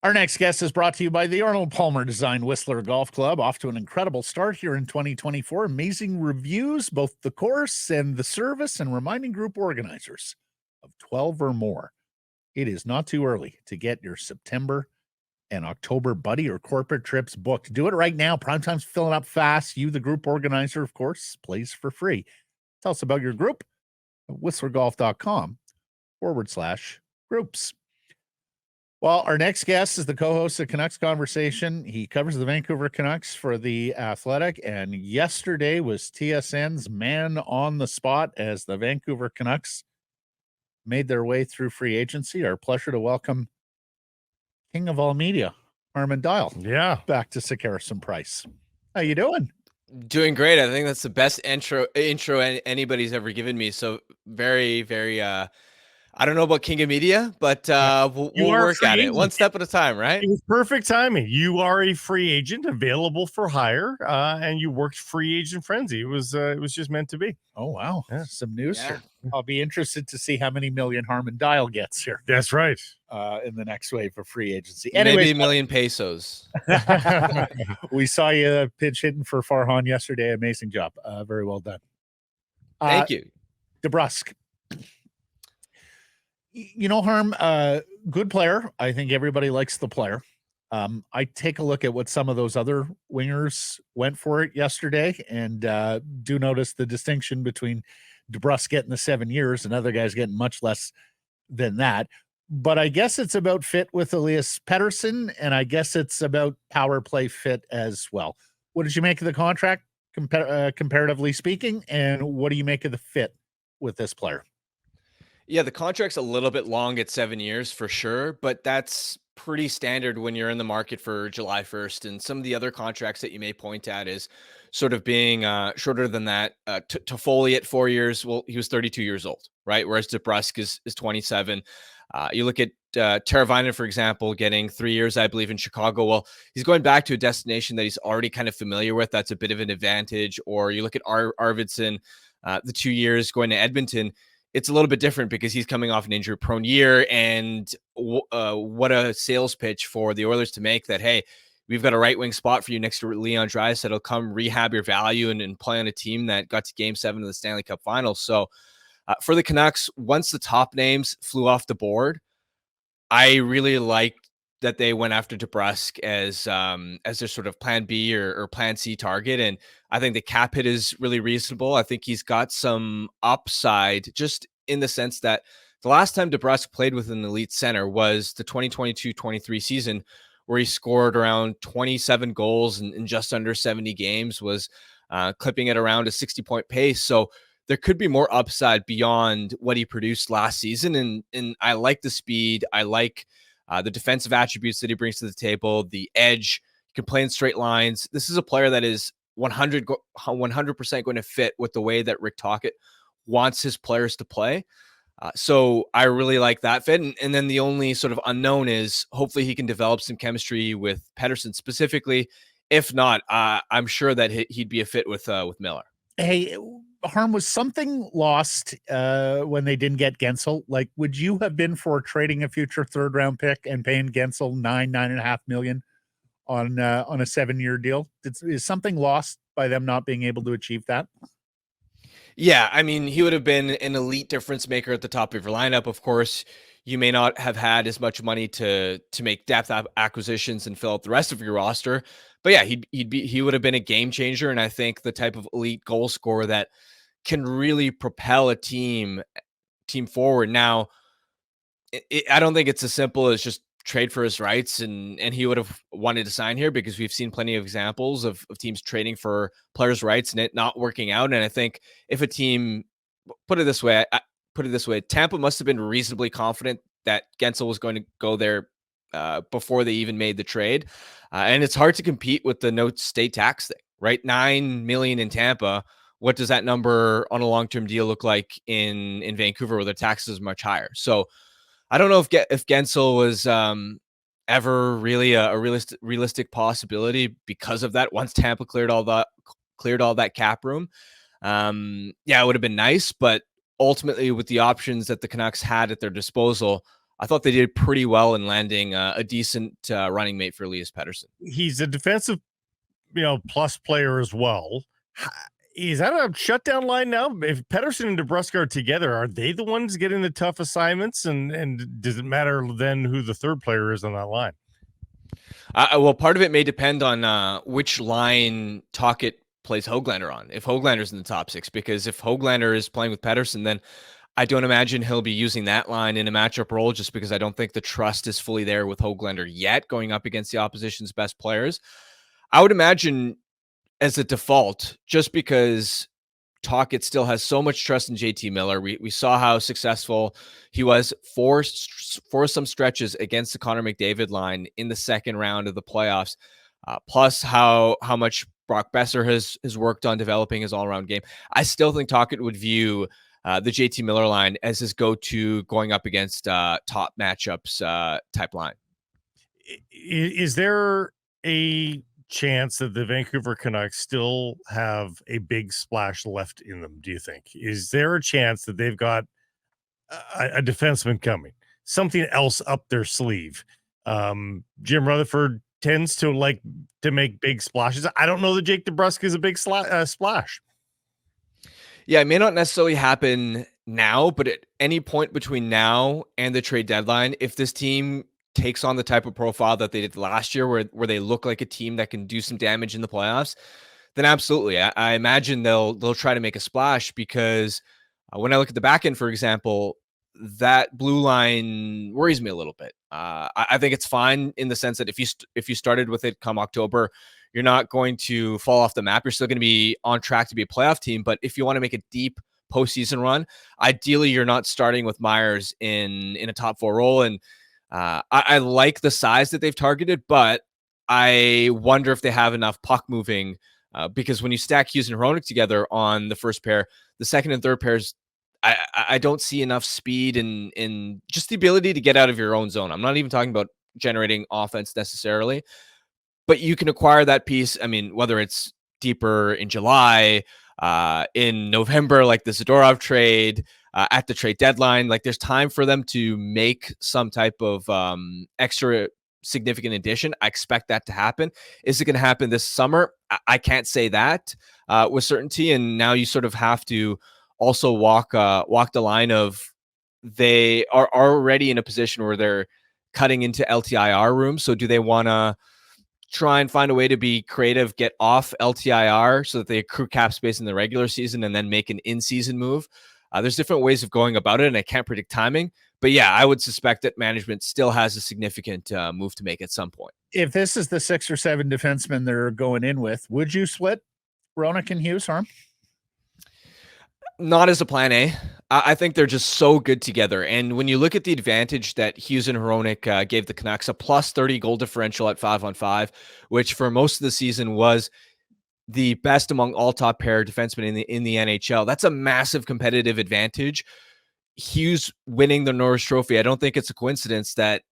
Our next guest is brought to you by the Arnold Palmer Design Whistler Golf Club. Off to an incredible start here in 2024. Amazing reviews, both the course and the service, and reminding group organizers of 12 or more. It is not too early to get your September and October buddy or corporate trips booked. Do it right now. Prime time's filling up fast. You, the group organizer, of course, plays for free. Tell us about your group at whistlergolf.com/groups. Well, our next guest is the co-host of Canucks Conversation. He covers the Vancouver Canucks for The Athletic, and yesterday was TSN's man on the spot as the Vancouver Canucks made their way through free agency. Our pleasure to welcome King of all media, Harman Dayal. Yeah. Back to Sekeres and Price. How you doing? Doing great. I think that's the best intro anybody's ever given me. So very, very, I don't know about King of Media, but we'll work at it one step at a time, right? It was perfect timing. You are a free agent available for hire, and you worked free agent frenzy. It was just meant to be. Oh, wow. Yeah. Some news here. I'll be interested to see how many million Harman Dayal gets here. That's right. In the next wave of free agency. Maybe $1 million pesos. We saw you pitch hitting for Farhan yesterday. Amazing job. Very well done. Thank you. DeBrusk. You know, Harm, good player. I think everybody likes the player. I take a look at what some of those other wingers went for it yesterday, and do notice the distinction between DeBrusk getting the 7 years and other guys getting much less than that. But I guess it's about fit with Elias Pettersson, and I guess it's about power play fit as well. What did you make of the contract, comparatively speaking, and what do you make of the fit with this player? Yeah, the contract's a little bit long at 7 years for sure, but that's pretty standard when you're in the market for July 1st. And some of the other contracts that you may point at is sort of being shorter than that. Toffoli at 4 years, well, he was 32 years old, right? Whereas DeBrusk is 27. You look at Teravainen, for example, getting 3 years, I believe, in Chicago. Well, he's going back to a destination that he's already kind of familiar with. That's a bit of an advantage. Or you look at Arvidsson, the 2 years going to Edmonton. It's a little bit different because he's coming off an injury-prone year, and what a sales pitch for the Oilers to make that, hey, we've got a right-wing spot for you next to Leon Draisaitl. It'll come rehab your value and play on a team that got to Game 7 of the Stanley Cup Finals. So for the Canucks, once the top names flew off the board, I really liked that they went after DeBrusk as their sort of plan B or plan C target. And I think the cap hit is really reasonable. I think he's got some upside just in the sense that the last time DeBrusk played with an elite center was the 2022-23 season, where he scored around 27 goals in just under 70 games, was clipping at around a 60-point pace. So there could be more upside beyond what he produced last season. And I like the speed. I like the defensive attributes that he brings to the table, the edge. He can play in straight lines. This is a player that is 100% going to fit with the way that Rick Tocchet wants his players to play. So I really like that fit. And then the only sort of unknown is hopefully he can develop some chemistry with Pettersson specifically. If not, I'm sure that he'd be a fit with Miller. Hey, Harm, was something lost when they didn't get Guentzel? Like, would you have been for trading a future third-round pick and paying Guentzel $9.5 million on a 7-year deal? Is something lost by them not being able to achieve that? Yeah, I mean, he would have been an elite difference maker at the top of your lineup. Of course, you may not have had as much money to make depth acquisitions and fill out the rest of your roster. But yeah, he would have been a game changer, and I think the type of elite goal scorer that can really propel a team forward. Now, I don't think it's as simple as just trade for his rights, and he would have wanted to sign here, because we've seen plenty of examples of teams trading for players' rights and it not working out. And I think if a team, put it this way, Tampa must have been reasonably confident that Guentzel was going to go there before they even made the trade. And it's hard to compete with the no state tax thing, right? $9 million in Tampa. What does that number on a long-term deal look like in Vancouver, where the taxes are much higher? So I don't know if Guentzel was ever really a realistic possibility because of that. Once Tampa cleared all that cap room, yeah, it would have been nice. But ultimately, with the options that the Canucks had at their disposal, I thought they did pretty well in landing a decent running mate for Elias Pettersson. He's a defensive, plus player as well. Is that a shutdown line now? If Pettersson and DeBrusk are together, are they the ones getting the tough assignments? And does it matter then who the third player is on that line? Well, part of it may depend on which line Tocchet plays Höglander on. If Höglander's in the top six, because if Höglander is playing with Pettersson, then I don't imagine he'll be using that line in a matchup role, just because I don't think the trust is fully there with Höglander yet going up against the opposition's best players. I would imagine as a default, just because Tocchet still has so much trust in JT Miller. We saw how successful he was for some stretches against the Connor McDavid line in the second round of the playoffs. Plus how much Brock Besser has worked on developing his all-around game. I still think Tocchet would view the JT Miller line as his go-to going up against top matchups type line. Is there a chance that the Vancouver Canucks still have a big splash left in them, do you think? Is there a chance that they've got a defenseman coming, something else up their sleeve? Jim Rutherford tends to like to make big splashes. I don't know that Jake DeBrusk is a big splash. Yeah, it may not necessarily happen now, but at any point between now and the trade deadline, if this team takes on the type of profile that they did last year, where they look like a team that can do some damage in the playoffs, then absolutely. I imagine they'll try to make a splash, because when I look at the back end, for example, that blue line worries me a little bit. I think it's fine in the sense that if you started with it come October, you're not going to fall off the map. You're still going to be on track to be a playoff team. But if you want to make a deep postseason run, ideally you're not starting with Myers in a top four role. And I like the size that they've targeted, but I wonder if they have enough puck moving, because when you stack Hughes and Hronek together on the first pair, the second and third pairs, I don't see enough speed and just the ability to get out of your own zone. I'm not even talking about generating offense necessarily, but you can acquire that piece. I mean, whether it's deeper in July, in November, like the Zadorov trade, at the trade deadline, like there's time for them to make some type of extra significant addition. I expect that to happen. Is it going to happen this summer? I can't say that with certainty. And now you sort of have to also walk the line of, they are already in a position where they're cutting into LTIR room. So do they want to try and find a way to be creative, get off LTIR so that they accrue cap space in the regular season and then make an in-season move? There's different ways of going about it, and I can't predict timing. But yeah, I would suspect that management still has a significant move to make at some point. If this is the 6 or 7 defensemen they're going in with, would you split Hronek and Hughes, Harm? Not as a plan A. I think they're just so good together. And when you look at the advantage that Hughes and Hronek gave the Canucks, a plus 30 goal differential at 5-on-5, which for most of the season was the best among all top pair defensemen in the NHL. That's a massive competitive advantage. Hughes winning the Norris Trophy, I don't think it's a coincidence that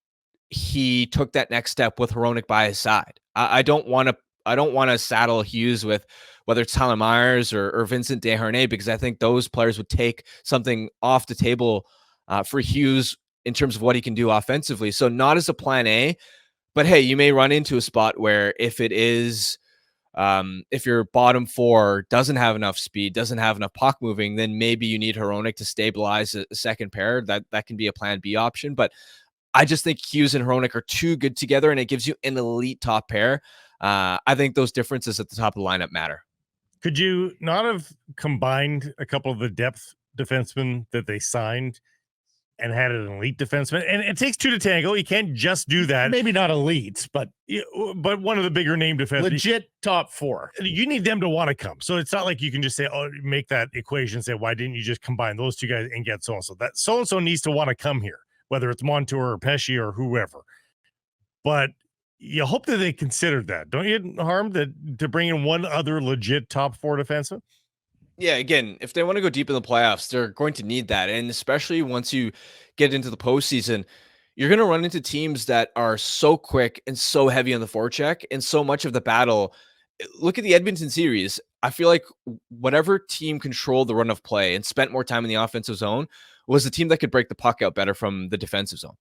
he took that next step with Hronek by his side. I don't want to saddle Hughes with whether it's Tyler Myers or Vincent Desharnais, because I think those players would take something off the table for Hughes in terms of what he can do offensively. So not as a plan A, but hey, you may run into a spot where if it is, if your bottom four doesn't have enough speed, doesn't have enough puck moving, then maybe you need Hronek to stabilize a second pair. That can be a plan B option. But I just think Hughes and Hronek are too good together, and it gives you an elite top pair. I think those differences at the top of the lineup matter. Could you not have combined a couple of the depth defensemen that they signed and had an elite defenseman? And it takes two to tango. You can't just do that. Maybe not elite, but one of the bigger name defensemen. Legit top 4. You need them to want to come. So it's not like you can just say, oh, make that equation and say, why didn't you just combine those two guys and get so-and-so? That so-and-so needs to want to come here, whether it's Montour or Pesce or whoever. But you hope that they considered that, don't you, Harm, that to bring in one other legit top 4 defenseman? Yeah, again, if they want to go deep in the playoffs, they're going to need that. And especially once you get into the postseason, you're going to run into teams that are so quick and so heavy on the forecheck, and so much of the battle. Look at the Edmonton series. I feel like whatever team controlled the run of play and spent more time in the offensive zone was a team that could break the puck out better from the defensive zone.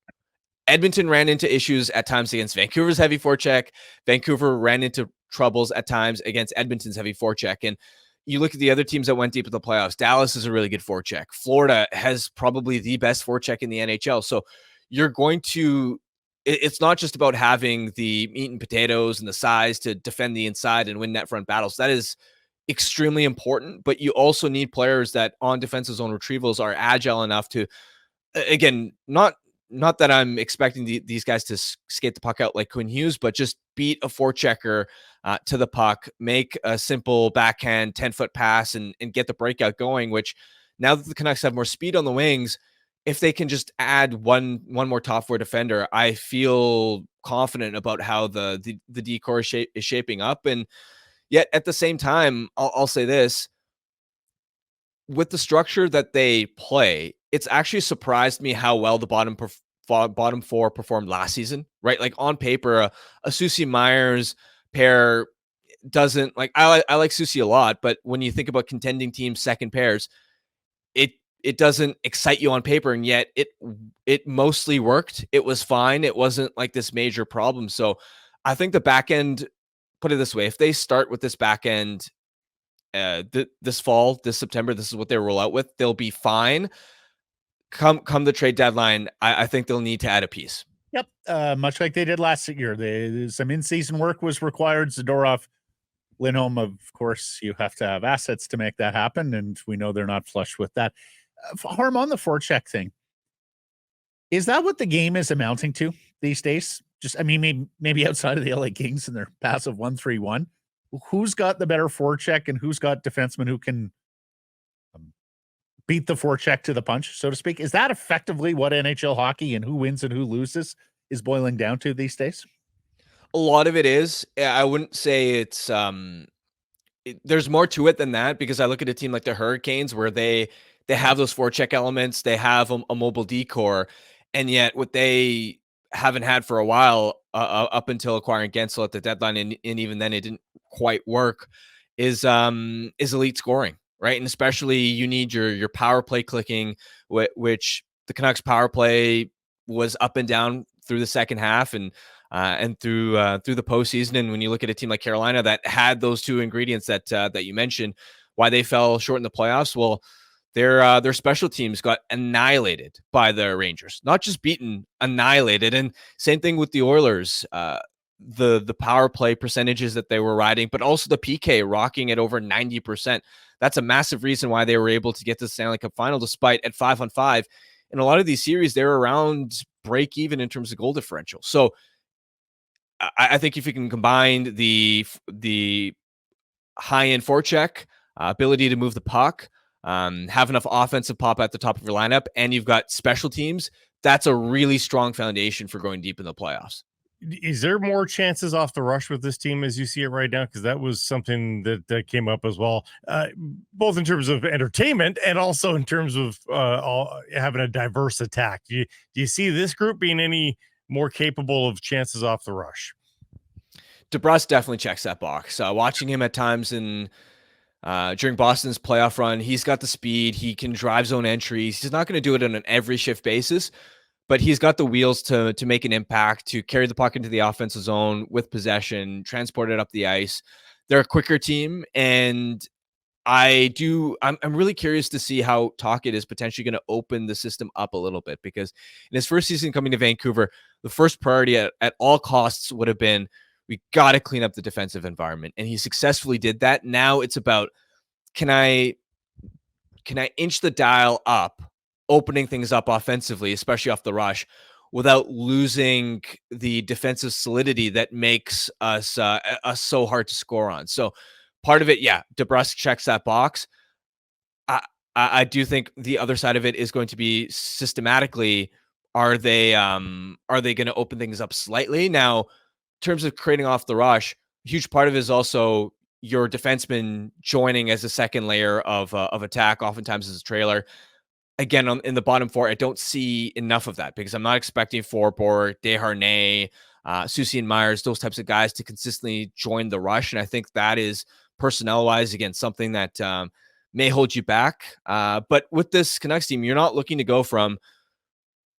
Edmonton ran into issues at times against Vancouver's heavy forecheck. Vancouver ran into troubles at times against Edmonton's heavy forecheck. And you look at the other teams that went deep in the playoffs. Dallas is a really good forecheck. Florida has probably the best forecheck in the NHL. So you're going to, it's not just about having the meat and potatoes and the size to defend the inside and win net front battles. That is extremely important, but you also need players that on defensive zone retrievals are agile enough to, again, not that I'm expecting these guys to skate the puck out like Quinn Hughes, but just beat a forechecker to the puck, make a simple backhand 10-foot pass and get the breakout going, which now that the Canucks have more speed on the wings, if they can just add one more top four defender, I feel confident about how the decor is shaping up. And yet at the same time, I'll say this, with the structure that they play, it's actually surprised me how well the bottom four performed last season, right? Like on paper, a Susie Myers pair doesn't like, I like Susie a lot, but when you think about contending teams' second pairs, it doesn't excite you on paper. And yet it mostly worked. It was fine. It wasn't like this major problem. So I think the back end, put it this way, if they start with this back end this fall, this September, this is what they roll out with, they'll be fine. Come the trade deadline, I think they'll need to add a piece. Yep, much like they did last year. Some in-season work was required. Zadorov, Lindholm, of course, you have to have assets to make that happen, and we know they're not flush with that. Harm, on the forecheck thing, is that what the game is amounting to these days? Just, I mean, maybe outside of the LA Kings and their passive 1-3-1, who's got the better forecheck and who's got defensemen who can beat the forecheck to the punch, so to speak? Is that effectively what NHL hockey and who wins and who loses is boiling down to these days? A lot of it is. I wouldn't say it's there's more to it than that, because I look at a team like the Hurricanes where they have those forecheck elements, they have a mobile decor, and yet what they haven't had for a while up until acquiring Guentzel at the deadline, and even then it didn't quite work, is elite scoring, right? And especially you need your power play clicking, which the Canucks power play was up and down through the second half and through the postseason. And when you look at a team like Carolina that had those two ingredients that you mentioned, why they fell short in the playoffs, well, their special teams got annihilated by the Rangers, not just beaten, annihilated. And same thing with the Oilers. The power play percentages that they were riding, but also the PK rocking at over 90%. That's a massive reason why they were able to get to the Stanley Cup final, despite at 5-on-5. In a lot of these series, they're around break even in terms of goal differential. So I think if you can combine the high end forecheck, ability to move the puck, have enough offensive pop at the top of your lineup, and you've got special teams, that's a really strong foundation for going deep in the playoffs. Is there more chances off the rush with this team as you see it right now? Because that was something that came up as well, both in terms of entertainment and also in terms of having a diverse attack. Do you see this group being any more capable of chances off the rush? DeBrusk definitely checks that box. Watching him at times during Boston's playoff run, he's got the speed. He can drive zone entries. He's not going to do it on an every shift basis, but he's got the wheels to make an impact, to carry the puck into the offensive zone with possession, transport it up the ice. They're a quicker team, and I'm really curious to see how Tocchet is potentially going to open the system up a little bit, because in his first season coming to Vancouver, the first priority at all costs would have been, we got to clean up the defensive environment. And he successfully did that. Now it's about, can I inch the dial up, opening things up offensively, especially off the rush, without losing the defensive solidity that makes us so hard to score on. So part of it, yeah, DeBrusk checks that box. I do think the other side of it is going to be systematically, are they going to open things up slightly? Now, in terms of creating off the rush, a huge part of it is also your defenseman joining as a second layer of attack, oftentimes as a trailer. Again, in the bottom four, I don't see enough of that, because I'm not expecting Forbort, Desharnais, Susie and Myers, those types of guys to consistently join the rush. And I think that is, personnel-wise, again, something that may hold you back. But with this Canucks team, you're not looking to go from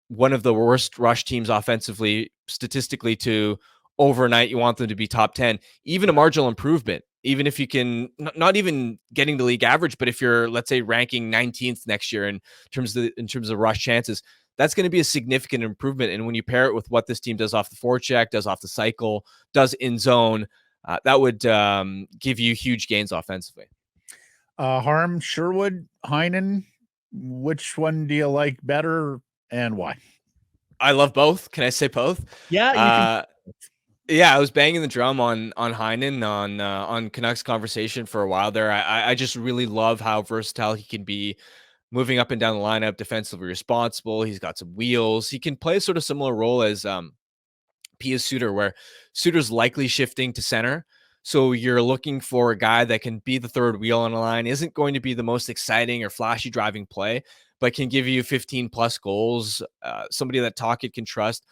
one of the worst rush teams offensively statistically to overnight you want them to be top 10, even a marginal improvement, even if you can not even getting the league average, but if you're, let's say, ranking 19th next year in terms of rush chances, that's going to be a significant improvement. And when you pair it with what this team does off the forecheck, does off the cycle, does in zone, that would give you huge gains offensively. Harm, Sherwood, Heinen, which one do you like better and why? I love both. Can I say both? Yeah, you can. Yeah, I was banging the drum on Heinen on Canucks conversation for a while there. I just really love how versatile he can be, moving up and down the lineup, defensively responsible. He's got some wheels. He can play a sort of similar role as Pius Suter, where Suter's likely shifting to center. So you're looking for a guy that can be the third wheel on a line, isn't going to be the most exciting or flashy driving play, but can give you 15 plus goals. Somebody that Tocchet can trust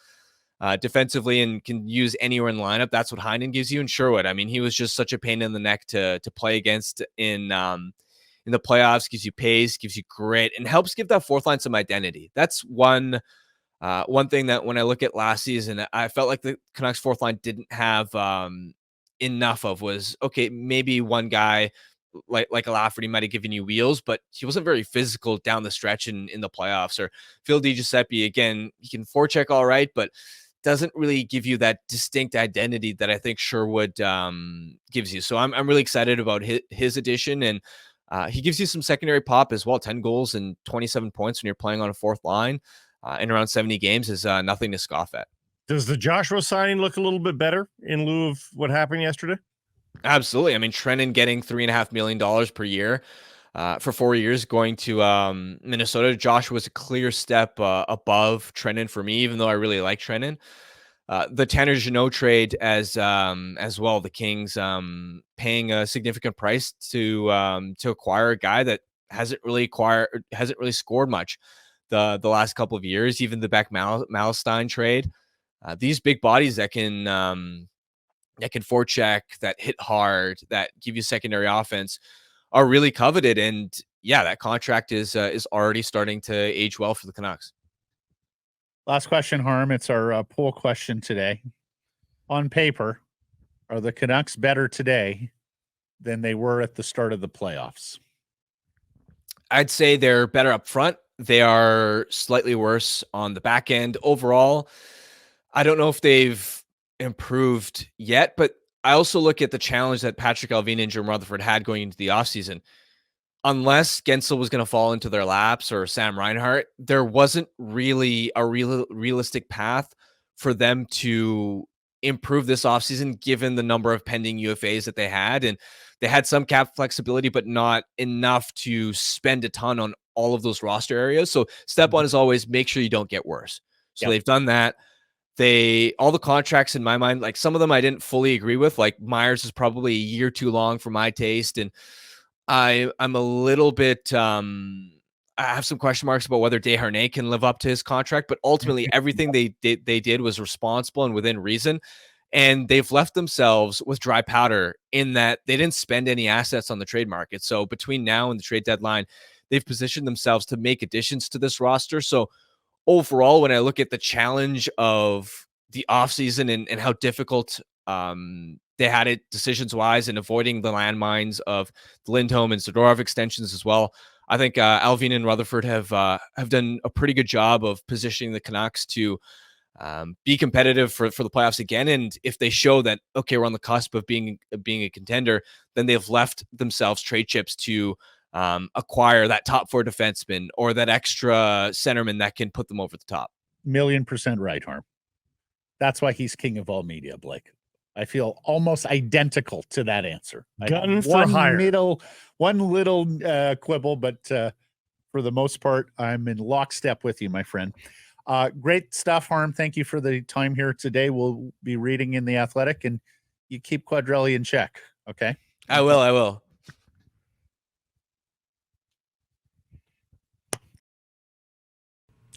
defensively and can use anywhere in the lineup. That's what Heinen gives you. And Sherwood, I mean, he was just such a pain in the neck to play against in the playoffs. Gives you pace, gives you grit, and helps give that fourth line some identity. That's one thing that when I look at last season, I felt like the Canucks fourth line didn't have enough of was, okay, maybe one guy like a Lafferty might have given you wheels, but he wasn't very physical down the stretch in the playoffs. Or Phil DiGiuseppe, again, he can forecheck all right, but doesn't really give you that distinct identity that I think Sherwood gives you. So I'm really excited about his addition, and he gives you some secondary pop as well. 10 goals and 27 points when you're playing on a fourth line in around 70 games is nothing to scoff at. Does the Joshua signing look a little bit better in lieu of what happened yesterday? Absolutely. I mean, Trenin getting $3.5 million per year for 4 years going to Minnesota. Josh was a clear step above Trenin for me, even though I really like Trenin. The Tanner Jeannot trade as well. The Kings paying a significant price to acquire a guy that hasn't really scored much the last couple of years. Even the Beck Malstein trade. These big bodies that can forecheck, that hit hard, that give you secondary offense are really coveted. And yeah, that contract is already starting to age well for the Canucks. Last question, Harm. It's our poll question today. On paper, are the Canucks better today than they were at the start of the playoffs? I'd say they're better up front. They are slightly worse on the back end. Overall, I don't know if they've improved yet, but I also look at the challenge that Patrick Allvin and Jim Rutherford had going into the offseason. Unless Guentzel was going to fall into their laps or Sam Reinhart, there wasn't really a realistic path for them to improve this offseason, given the number of pending UFAs that they had. And they had some cap flexibility, but not enough to spend a ton on all of those roster areas. So step one is always make sure you don't get worse. So they've done that. All the contracts in my mind, like some of them I didn't fully agree with, like Myers is probably a year too long for my taste. And I'm a little bit, I have some question marks about whether Hronek can live up to his contract, but ultimately everything they did was responsible and within reason. And they've left themselves with dry powder in that they didn't spend any assets on the trade market. So between now and the trade deadline, they've positioned themselves to make additions to this roster. So overall, when I look at the challenge of the offseason and how difficult they had it decisions-wise and avoiding the landmines of the Lindholm and Zadorov extensions as well, I think Allvin and Rutherford have done a pretty good job of positioning the Canucks to be competitive for the playoffs again. And if they show that, okay, we're on the cusp of being a contender, then they've left themselves trade chips to acquire that top four defenseman or that extra centerman that can put them over the top. 1,000,000% right, Harm. That's why he's king of all media, Blake. I feel almost identical to that answer. Gun for hire. One little quibble, but for the most part, I'm in lockstep with you, my friend. Great stuff, Harm. Thank you for the time here today. We'll be reading in The Athletic, and you keep Quadrelli in check, okay? I will.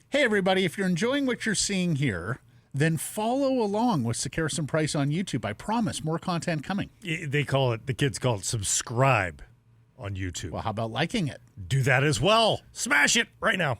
Hey, everybody, if you're enjoying what you're seeing here, then follow along with Sekeres and Price on YouTube. I promise more content coming. The kids call it subscribe. on YouTube. Well, how about liking it? Do that as well. Smash it right now.